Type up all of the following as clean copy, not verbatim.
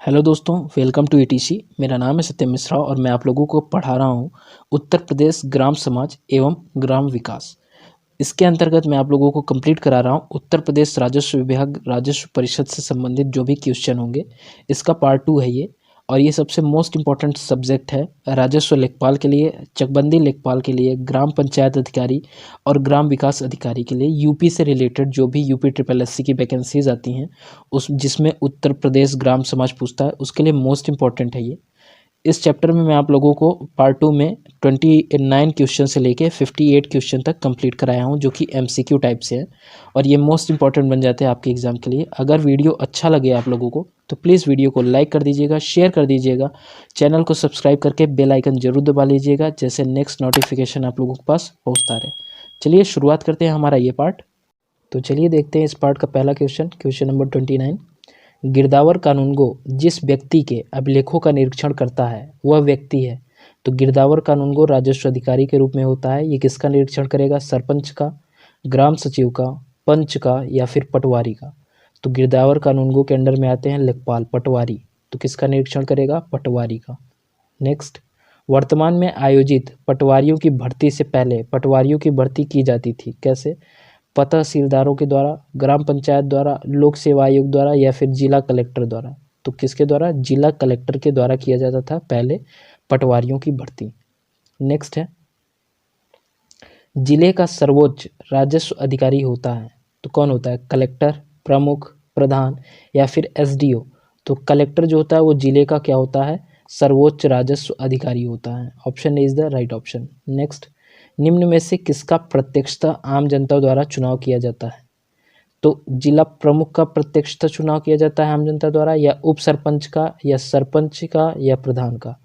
Hello दोस्तों, welcome to etc. मेरा नाम है सत्यम मिश्रा और मैं आप लोगों को पढ़ा रहा हूँ उत्तर प्रदेश ग्राम समाज एवं ग्राम विकास। इसके अंतर्गत मैं आप लोगों को कंप्लीट करा रहा हूँ उत्तर प्रदेश राजस्व विभाग राजस्व परिषद से संबंधित जो भी क्वेश्चन होंगे, इसका पार्ट 2 है ये। और ये सबसे मोस्ट इम्पॉर्टेंट सब्जेक्ट है राजस्व लेखपाल के लिए, चकबंदी लेखपाल के लिए, ग्राम पंचायत अधिकारी और ग्राम विकास अधिकारी के लिए। यूपी से रिलेटेड जो भी यूपी ट्रिपल एससी की वैकेंसीज आती हैं उस जिसमें उत्तर प्रदेश ग्राम समाज पूछता है, उसके लिए मोस्ट इम्पॉर्टेंट है ये। इस चैप्टर में मैं आप लोगों को पार्ट 2 में 29 क्वेश्चन से लेके 58 क्वेश्चन तक कंप्लीट कराया हूँ, जो कि एमसीक्यू टाइप से है और ये मोस्ट इंपॉर्टेंट बन जाते हैं आपके एग्जाम के लिए। अगर वीडियो अच्छा लगे आप लोगों को तो प्लीज़ वीडियो को लाइक कर दीजिएगा, शेयर कर दीजिएगा, चैनल को सब्सक्राइब करके बेल आइकन जरूर दबा लीजिएगा, जैसे नेक्स्ट नोटिफिकेशन आप लोगों के पास पहुँचता रहे। चलिए शुरुआत करते हैं हमारा ये पार्ट। तो चलिए देखते हैं इस पार्ट का पहला क्वेश्चन नंबर 29। गिरदावर कानूनगो जिस व्यक्ति के अभिलेखों का निरीक्षण करता है वह व्यक्ति है। तो गिरदावर कानूनगो राजस्व अधिकारी के रूप में होता है। ये किसका निरीक्षण करेगा? सरपंच का, ग्राम सचिव का, पंच का या फिर पटवारी का। तो गिरदावर कानूनगो के अंडर में आते हैं लेखपाल, पटवारी। तो किसका निरीक्षण करेगा? पटवारी का। नेक्स्ट, वर्तमान में आयोजित पटवारियों की भर्ती से पहले पटवारियों की भर्ती की जाती थी। कैसे? तहसीलदारों के द्वारा, ग्राम पंचायत द्वारा, लोक सेवा आयोग द्वारा या फिर जिला कलेक्टर द्वारा। तो किसके द्वारा? जिला कलेक्टर के द्वारा किया जाता था पहले पटवारियों की भर्ती। नेक्स्ट है, जिले का सर्वोच्च राजस्व अधिकारी होता है। तो कौन होता है? कलेक्टर, प्रमुख, प्रधान या फिर एसडीओ। तो कलेक्टर जो होता है वो जिले का क्या होता है? सर्वोच्च राजस्व अधिकारी होता है। Option A is the right option. Next, निम्न में से किसका प्रत्यक्षतः आम जनता द्वारा चुनाव किया जाता है? तो जिला प्रमुख का प्रत्यक्षतः चुनाव किया जाता है आम जनता द्वारा, या उप सरपंच का, या सरपंच का, या प्रधान का।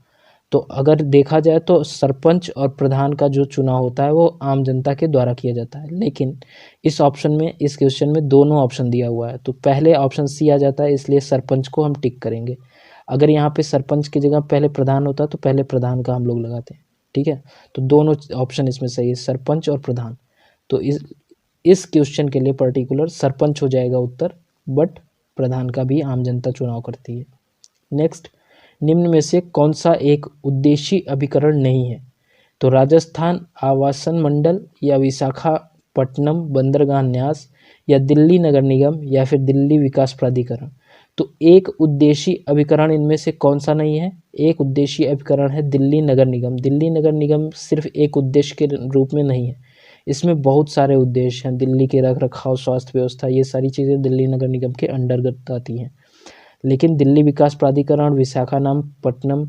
तो अगर देखा जाए तो सरपंच और प्रधान का जो चुनाव होता है वो आम जनता के द्वारा किया जाता है, लेकिन इस ऑप्शन में, इस क्वेश्चन में दोनों ऑप्शन दिया हुआ है। तो पहले ऑप्शन सी आ जाता है, इसलिए सरपंच को हम टिक करेंगे। अगर यहाँ पे सरपंच की जगह पहले प्रधान होता तो पहले प्रधान का हम लोग लगाते हैं। ठीक है, तो दोनों ऑप्शन इसमें सही है, सरपंच और प्रधान। तो इस क्वेश्चन के लिए पर्टिकुलर सरपंच हो जाएगा उत्तर, बट प्रधान का भी आम जनता चुनाव करती है। नेक्स्ट, निम्न में से कौन सा एक उद्देशीय अभिकरण नहीं है? तो राजस्थान आवासन मंडल, या विशाखापट्टनम बंदरगाह न्यास, या दिल्ली नगर निगम, या फिर दिल्ली विकास प्राधिकरण। तो एक उद्देशीय अभिकरण इनमें से कौन सा नहीं है? एक उद्देशीय अभिकरण है दिल्ली नगर निगम। दिल्ली नगर निगम सिर्फ एक उद्देश्य के रूप में नहीं है, इसमें बहुत सारे उद्देश्य हैं। दिल्ली के रख रखाव, स्वास्थ्य व्यवस्था, ये सारी चीज़ें दिल्ली नगर निगम के अंतर्गत आती हैं। लेकिन दिल्ली विकास प्राधिकरण, विशाखापट्टनम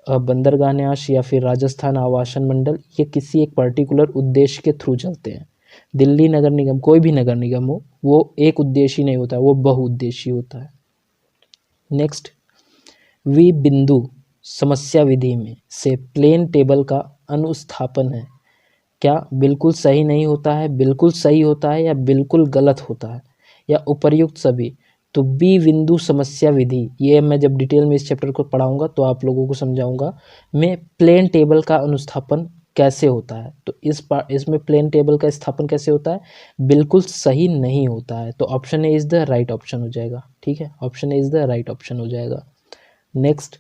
बंदरगाह न्यास या फिर राजस्थान आवासन मंडल, ये किसी एक पर्टिकुलर उद्देश्य के थ्रू चलते हैं। दिल्ली नगर निगम, कोई भी नगर निगम हो, वो एक उद्देश्य नहीं होता, वो बहुउद्देशीय होता है। नेक्स्ट, वी बिंदु समस्या विधि में से प्लेन टेबल का अनुस्थापन है क्या बिल्कुल सही नहीं होता है, बिल्कुल सही होता है, या बिल्कुल गलत होता है, या उपर्युक्त सभी। तो बी बिंदु समस्या विधि, ये मैं जब डिटेल में इस चैप्टर को पढ़ाऊंगा तो आप लोगों को समझाऊंगा मैं प्लेन टेबल का अनुस्थापन कैसे होता है। तो इसमें प्लेन टेबल का स्थापन कैसे होता है? बिल्कुल सही नहीं होता है। तो option A is the right option हो जाएगा। ठीक है, option A is the right option हो जाएगा। नेक्स्ट,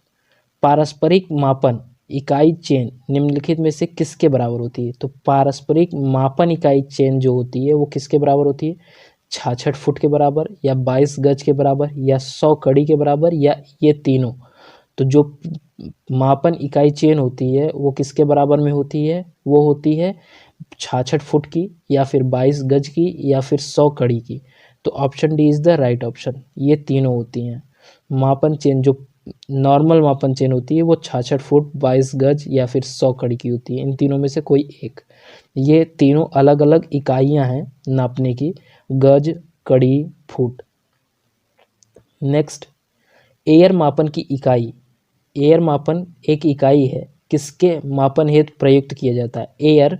पारस्परिक मापन इकाई चेन निम्नलिखित में से किसके बराबर होती है? तो पारस्परिक मापन इकाई चेन जो होती है वो किसके बराबर होती है? 66 फुट के बराबर, या 22 गज के बराबर, या 100 कड़ी के बराबर, या ये तीनों। तो जो मापन इकाई चेन होती है वो किसके बराबर में होती है? वो होती है 66 फुट की, या फिर 22 गज की, या फिर 100 कड़ी की। तो option D is the right option. ये तीनों होती हैं मापन चेन। जो नॉर्मल मापन चेन होती है वो 66 फुट, 22 गज या फिर 100 कड़ी की होती है। इन तीनों में से कोई एक। ये तीनों अलग अलग इकाइयां हैं नापने की, गज, कड़ी, फुट। नेक्स्ट, एयर मापन की इकाई। एयर मापन एक इकाई है, किसके मापन हेतु प्रयुक्त किया जाता है? एयर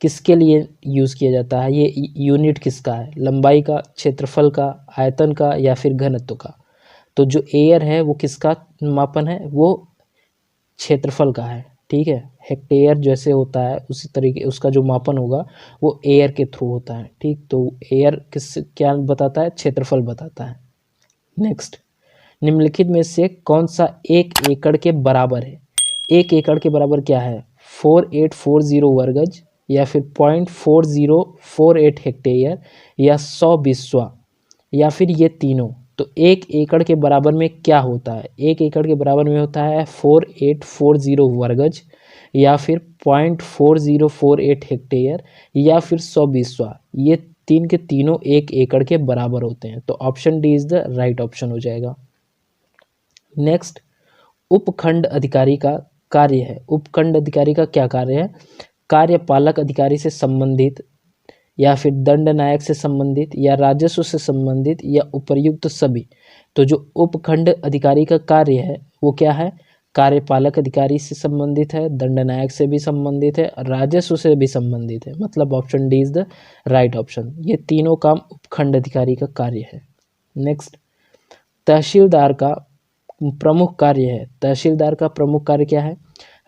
किसके लिए यूज़ किया जाता है? ये यूनिट किसका है? लंबाई का, क्षेत्रफल का, आयतन का, या फिर घनत्व का। तो जो एयर है वो किसका मापन है? वो क्षेत्रफल का है। ठीक है, हेक्टेयर जैसे होता है उसी तरीके उसका जो मापन होगा वो एयर के थ्रू होता है। ठीक, तो एयर किस क्या बताता है? क्षेत्रफल बताता है। नेक्स्ट, निम्नलिखित में से कौन सा 1 एकड़ के बराबर है? 1 एकड़ के बराबर क्या है? 4840 वर्ग गज, या फिर 0.4048 हेक्टेयर, या 100 बिस्वा, या फिर ये तीनों। तो 1 एकड़ के बराबर में क्या होता है? 1 एकड़ के बराबर में होता है 4840 वर्ग गज, या फिर 0.4048 हेक्टेयर, या फिर 100 बिस्वा। ये तीन के तीनों 1 एकड़ के बराबर होते हैं। तो option D is the right option हो जाएगा। नेक्स्ट, उपखंड अधिकारी का कार्य है। उपखंड अधिकारी का क्या कार्य है? कार्यपालक अधिकारी से संबंधित, या फिर दंड नायक से संबंधित, या राजस्व से संबंधित, या उपर्युक्त सभी। तो जो उपखंड अधिकारी का कार्य है वो क्या है? कार्यपालक अधिकारी से संबंधित है, दंड नायक से भी संबंधित है, राजस्व से भी संबंधित है। मतलब option D is the right option. ये तीनों काम उपखंड अधिकारी का कार्य है। नेक्स्ट, तहसीलदार का प्रमुख कार्य है। तहसीलदार का प्रमुख कार्य क्या है?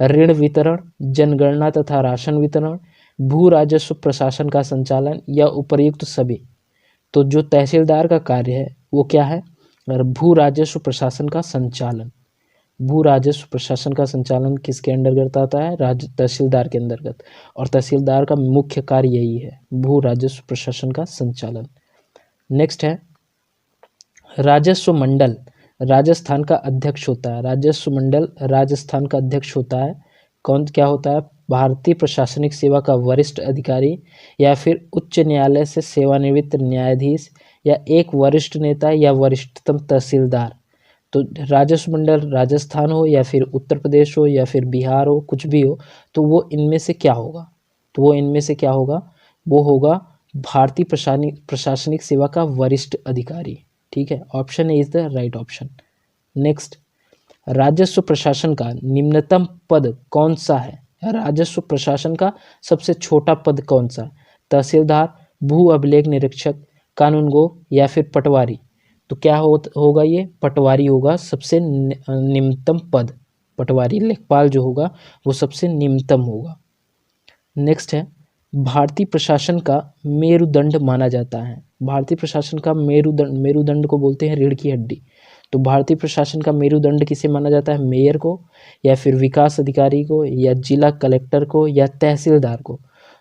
ऋण वितरण, जनगणना तथा राशन वितरण, भू राजस्व प्रशासन का संचालन, या उपर्युक्त सभी। तो जो तहसीलदार का कार्य है वो क्या है? भू राजस्व प्रशासन का संचालन। भू राजस्व प्रशासन का संचालन किसके अंतर्गत आता है? तहसीलदार के अंतर्गत। और तहसीलदार का मुख्य कार्य यही है, भू राजस्व प्रशासन का संचालन। नेक्स्ट है, राजस्व मंडल राजस्थान का अध्यक्ष होता है। राजस्व मंडल राजस्थान का अध्यक्ष होता है। कौन क्या होता है? भारतीय प्रशासनिक सेवा का वरिष्ठ अधिकारी, या फिर उच्च न्यायालय से सेवानिवृत्त न्यायाधीश, या एक वरिष्ठ नेता, या वरिष्ठतम तहसीलदार। तो राजस्व मंडल राजस्थान हो, या फिर उत्तर प्रदेश हो, या फिर बिहार हो, कुछ भी हो, तो वो इनमें से क्या होगा? तो वो इनमें से क्या होगा? वो होगा भारतीय प्रशासनिक सेवा का वरिष्ठ अधिकारी। ठीक है, option A is the right option. Next, राजस्व प्रशासन का निम्नतम पद कौन सा है? राजस्व प्रशासन का सबसे छोटा पद कौन सा? तहसीलदार, भू अभिलेख निरीक्षक, कानूनगो, या फिर पटवारी। तो क्या होगा? ये पटवारी होगा सबसे निम्नतम पद। पटवारी लेखपाल जो होगा वो सबसे निम्नतम होगा। नेक्स्ट है, भारतीय प्रशासन का मेरुदंड माना जाता है। भारतीय प्रशासन का मेरुदंड को बोलते हैं रीढ़ की हड्डी। तो भारतीय प्रशासन का मेरुदंड किसे माना जाता है? मेयर को, या फिर विकास अधिकारी को, या जिला कलेक्टर को, या तहसीलदार को।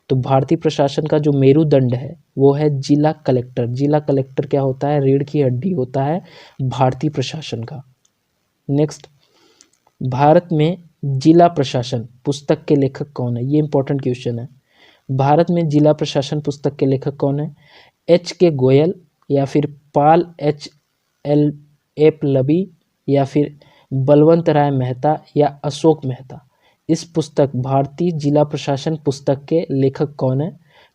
तो भारतीय प्रशासन का जो मेरुदंड है वो है जिला कलेक्टर। जिला कलेक्टर क्या होता है? रीढ़ की हड्डी होता है भारतीय प्रशासन का। नेक्स्ट, भारत में जिला प्रशासन पुस्तक के लेखक कौन है? ये इंपॉर्टेंट क्वेश्चन है। भारत में जिला प्रशासन पुस्तक के लेखक कौन है? H.K. गोयल, या फिर पाल H.L. एपलबी, या फिर बलवंत राय मेहता, या अशोक मेहता। इस पुस्तक भारतीय जिला प्रशासन पुस्तक के लेखक कौन है?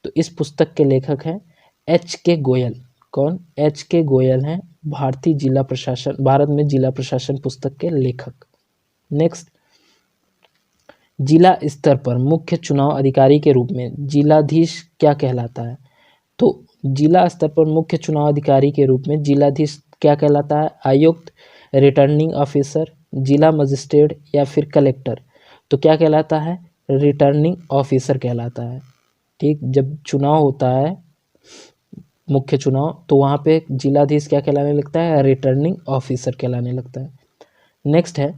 तो इस पुस्तक के लेखक हैं H.K. गोयल। कौन? H.K. गोयल हैं भारत में जिला प्रशासन पुस्तक के लेखक। नेक्स्ट, जिला स्तर पर मुख्य चुनाव अधिकारी के रूप में जिलाधीश क्या कहलाता है? तो जिला स्तर पर मुख्य चुनाव अधिकारी के रूप में जिलाधीश क्या कहलाता है? आयुक्त, रिटर्निंग ऑफिसर, जिला मजिस्ट्रेट, या फिर कलेक्टर। तो क्या कहलाता है? रिटर्निंग ऑफिसर कहलाता है। ठीक, जब चुनाव होता है मुख्य चुनाव तो वहाँ पे जिलाधीश क्या कहलाने लगता है? रिटर्निंग ऑफिसर कहलाने लगता है। नेक्स्ट है,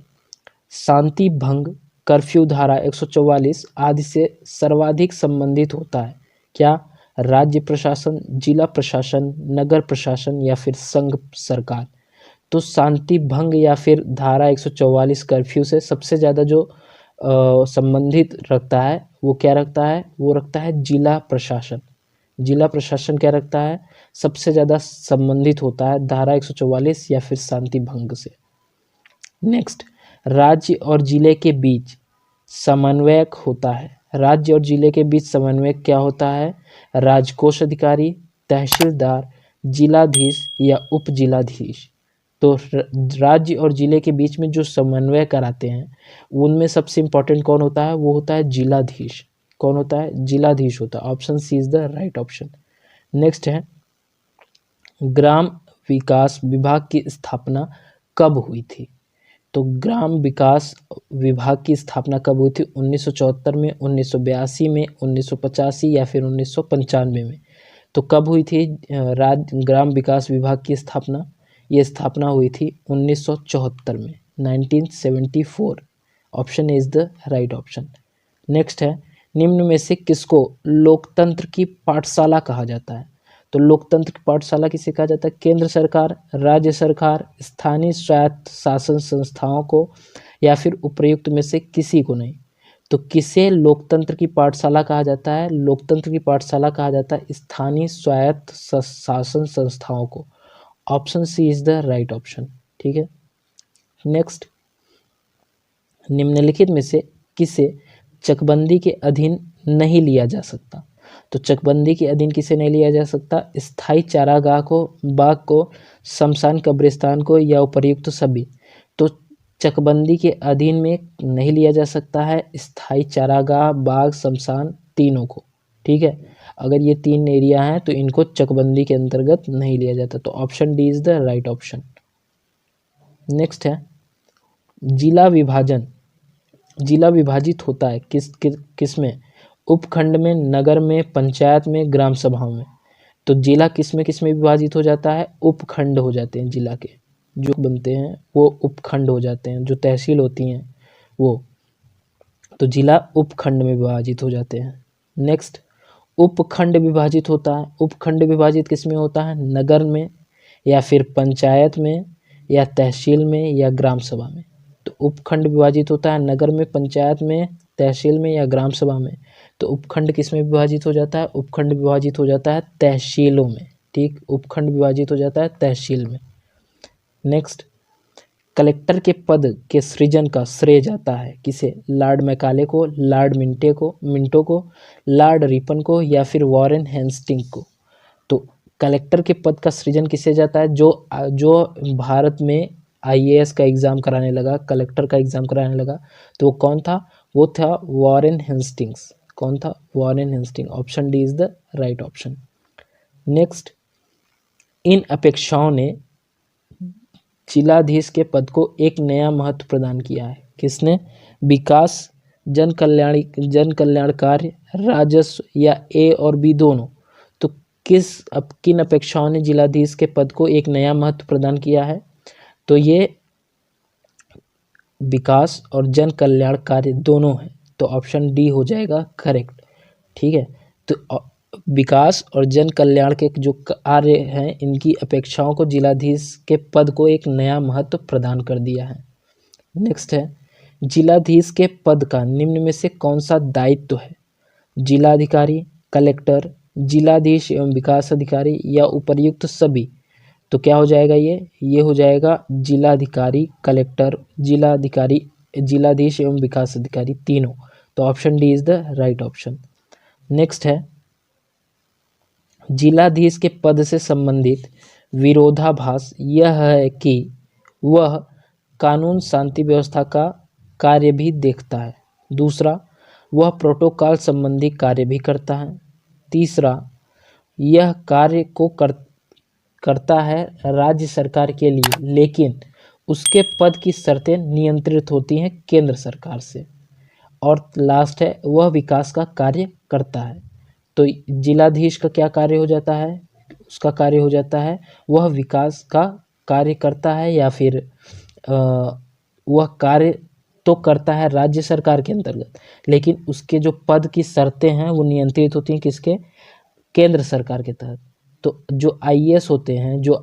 शांति भंग कर्फ्यू धारा 144 आदि से सर्वाधिक संबंधित होता है। क्या? राज्य प्रशासन, जिला प्रशासन, नगर प्रशासन, या फिर संघ सरकार। तो शांति भंग या फिर धारा 144 कर्फ्यू से सबसे ज़्यादा जो संबंधित रखता है वो क्या रखता है? वो रखता है जिला प्रशासन। जिला प्रशासन क्या रखता है? सबसे ज़्यादा संबंधित होता है धारा 144 या फिर शांति भंग से। नेक्स्ट, राज्य और जिले के बीच समन्वयक होता है। राज्य और जिले के बीच समन्वयक क्या होता है? राजकोष अधिकारी, तहसीलदार, जिलाधीश, या उप जिलाधीश। तो राज्य और जिले के बीच में जो समन्वय कराते हैं उनमें सबसे इम्पोर्टेंट कौन होता है? वो होता है जिलाधीश। कौन होता है? जिलाधीश होता है। Option C is the right option. Next है, ग्राम विकास विभाग की स्थापना कब हुई थी? तो ग्राम विकास विभाग की स्थापना कब हुई थी? 1974 में, 1982 में, 1985 या फिर 1995 में। तो कब हुई थी ग्राम विकास विभाग की स्थापना? ये स्थापना हुई थी 1974 में, 1974। Option is the right option. Next है, निम्न में से किसको लोकतंत्र की पाठशाला कहा जाता है? तो लोकतंत्र की पाठशाला किसे कहा जाता है? केंद्र सरकार, राज्य सरकार, स्थानीय स्वायत्त शासन संस्थाओं को, या फिर उपर्युक्त में से किसी को नहीं। तो किसे लोकतंत्र की पाठशाला कहा जाता है? लोकतंत्र की पाठशाला कहा जाता है स्थानीय स्वायत्त शासन संस्थाओं को। Option C is the right option. ठीक है। नेक्स्ट, निम्नलिखित में से किसे चकबंदी के अधीन नहीं लिया जा सकता? तो चकबंदी के अधीन किसे नहीं लिया जा सकता? स्थायी चारागाह को, बाग को, शमशान कब्रिस्तान को, या उपर्युक्त सभी। तो चकबंदी के अधीन में नहीं लिया जा सकता है स्थायी चारागाह, बाग, शमशान, तीनों को। ठीक है। अगर ये तीन एरिया हैं तो इनको चकबंदी के अंतर्गत नहीं लिया जाता। तो option D is the right option. Next है, जिला विभाजन। जिला विभाजित होता है किस में? उपखंड में, नगर में, पंचायत में, ग्राम सभाओं में। तो जिला किस में विभाजित हो जाता है? उपखंड हो जाते हैं। जिला के जो बनते हैं वो उपखंड हो जाते हैं, जो तहसील होती हैं वो। तो जिला उपखंड में विभाजित हो जाते हैं। नेक्स्ट, उपखंड विभाजित होता है। उपखंड विभाजित किस में होता है? नगर में, या फिर पंचायत में, या तहसील में, या ग्राम सभा में। तो उपखंड विभाजित होता है नगर में, पंचायत में, तहसील में, या ग्राम सभा में। तो उपखंड किस में विभाजित हो जाता है? उपखंड विभाजित हो जाता है तहसीलों में। ठीक, उपखंड विभाजित हो जाता है तहसील में। नेक्स्ट, कलेक्टर के पद के सृजन का श्रेय जाता है किसे? लॉर्ड मैकाले को, लॉर्ड मिंटो को, लॉर्ड रिपन को, या फिर वॉरेन हेस्टिंग्स को। तो कलेक्टर के पद का सृजन किसे जाता है? जो भारत में आईएएस का एग्ज़ाम कराने लगा, कलेक्टर का एग्ज़ाम कराने लगा, तो वो कौन था? वो था वॉरेन हेस्टिंग्स। कौन था? Warren Hastings. Option D is the right option. Next, इन अपेक्षाओं ने जिलाधीश के पद को एक नया महत्व प्रदान किया है। किसने? विकास, जन कल्याण कार्य, राजस्व, या ए और बी दोनों। तो किन अपेक्षाओं ने जिलाधीश के पद को एक नया महत्व प्रदान किया है? तो ये विकास और जन कल्याण कार्य दोनों हैं। तो ऑप्शन डी हो जाएगा करेक्ट। ठीक है। तो विकास और जन कल्याण के जो कार्य हैं, इनकी अपेक्षाओं को जिलाधीश के पद को एक नया महत्व प्रदान कर दिया है। नेक्स्ट है, जिलाधीश के पद का निम्न में से कौन सा दायित्व है? जिलाधिकारी, कलेक्टर, जिलाधीश एवं विकास अधिकारी, या उपर्युक्त सभी। तो क्या हो जाएगा? ये हो जाएगा जिलाधिकारी, कलेक्टर, जिलाधीश एवं विकास अधिकारी, तीनों। तो option D is the right option. Next है, जिलाधीश के पद से संबंधित विरोधाभास यह है कि वह कानून शांति व्यवस्था का कार्य भी देखता है। दूसरा, वह प्रोटोकॉल संबंधी कार्य भी करता है। तीसरा, यह कार्य को करता है राज्य सरकार के लिए, लेकिन उसके पद की शर्तें नियंत्रित होती हैं केंद्र सरकार से। और लास्ट है, वह विकास का कार्य करता है। तो जिलाधीश का क्या कार्य हो जाता है? उसका कार्य हो जाता है वह विकास का कार्य करता है, या फिर वह कार्य तो करता है राज्य सरकार के अंतर्गत, लेकिन उसके जो पद की शर्तें हैं वो नियंत्रित होती हैं किसके? केंद्र सरकार के तहत। तो जो आईएएस होते हैं, जो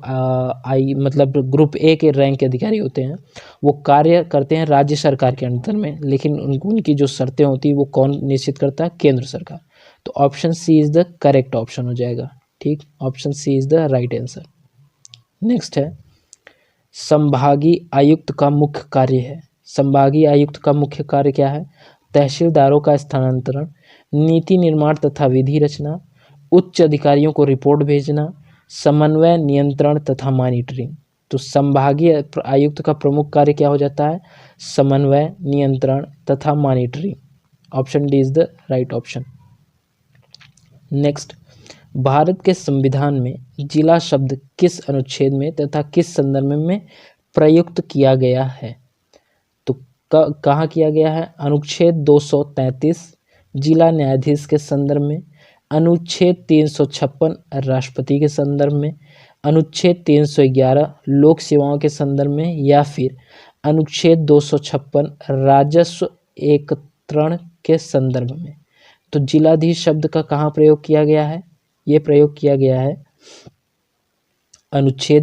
मतलब ग्रुप ए के रैंक के अधिकारी होते हैं, वो कार्य करते हैं राज्य सरकार के अंडर में, लेकिन उनकी जो शर्तें होती है वो कौन निश्चित करता है? केंद्र सरकार। तो option C is the correct option हो जाएगा। ठीक, option C is the right answer. Next है, संभागीय आयुक्त का मुख्य कार्य है। संभागीय आयुक्त का मुख्य कार्य क्या है? तहसीलदारों का स्थानांतरण, नीति निर्माण तथा विधि रचना, उच्च अधिकारियों को रिपोर्ट भेजना, समन्वय, नियंत्रण तथा मॉनिटरिंग। तो संभागीय आयुक्त का प्रमुख कार्य क्या हो जाता है? समन्वय, नियंत्रण तथा monitoring. Option D is the right option. Next, Bharat के संविधान में जिला शब्द किस अनुच्छेद में तथा किस संदर्भ में प्रयुक्त किया गया है? तो कहाँ किया गया है? अनुच्छेद 233 जिला न्यायाधीश के संदर्भ में, अनुच्छेद 356 राष्ट्रपति के संदर्भ में, अनुच्छेद 311 लोक सेवाओं के संदर्भ में, या फिर अनुच्छेद 256 राजस्व एकत्रण के संदर्भ में। तो जिलाधीश शब्द का कहाँ प्रयोग किया गया है? ये प्रयोग किया गया है अनुच्छेद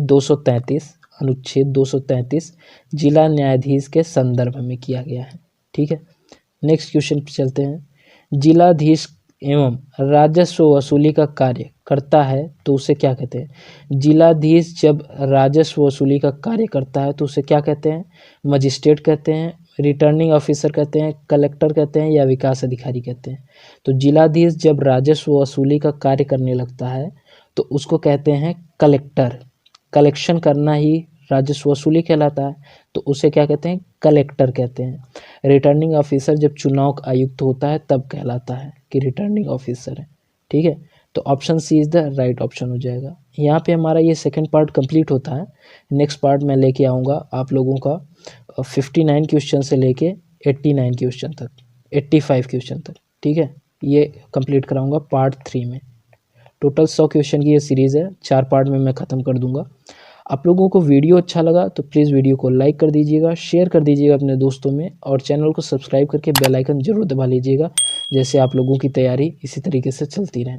233 जिला न्यायाधीश के संदर्भ में किया गया है। ठीक है, नेक्स्ट क्वेश्चन पे चलते हैं। जिलाधीश एवं राजस्व वसूली का कार्य करता है तो उसे क्या कहते हैं? जिलाधीश जब राजस्व वसूली का कार्य करता है तो उसे क्या कहते हैं? मजिस्ट्रेट कहते हैं, रिटर्निंग ऑफिसर कहते हैं, कलेक्टर कहते हैं, या विकास अधिकारी कहते हैं? तो जिलाधीश जब राजस्व वसूली का कार्य करने लगता है तो उसको कहते हैं कलेक्टर। कलेक्शन करना ही राजस्व वसूली कहलाता है, तो उसे क्या कहते हैं? कलेक्टर कहते हैं। रिटर्निंग ऑफिसर जब चुनाव आयुक्त होता है तब कहलाता है कि रिटर्निंग ऑफिसर है। ठीक है, तो option C is the right option हो जाएगा। यहाँ पे हमारा ये सेकंड पार्ट कंप्लीट होता है। नेक्स्ट पार्ट मैं लेके आऊँगा आप लोगों का 59 क्वेश्चन से लेके 89 क्वेश्चन तक, 85 क्वेश्चन तक। ठीक है, ये कंप्लीट कराऊंगा पार्ट 3 में। टोटल 100 क्वेश्चन की ये सीरीज़ है, 4 पार्ट में मैं ख़त्म कर दूंगा। आप लोगों को वीडियो अच्छा लगा तो प्लीज़ वीडियो को लाइक कर दीजिएगा, शेयर कर दीजिएगा अपने दोस्तों में, और चैनल को सब्सक्राइब करके बेल आइकन जरूर दबा लीजिएगा, जैसे आप लोगों की तैयारी इसी तरीके से चलती रहे।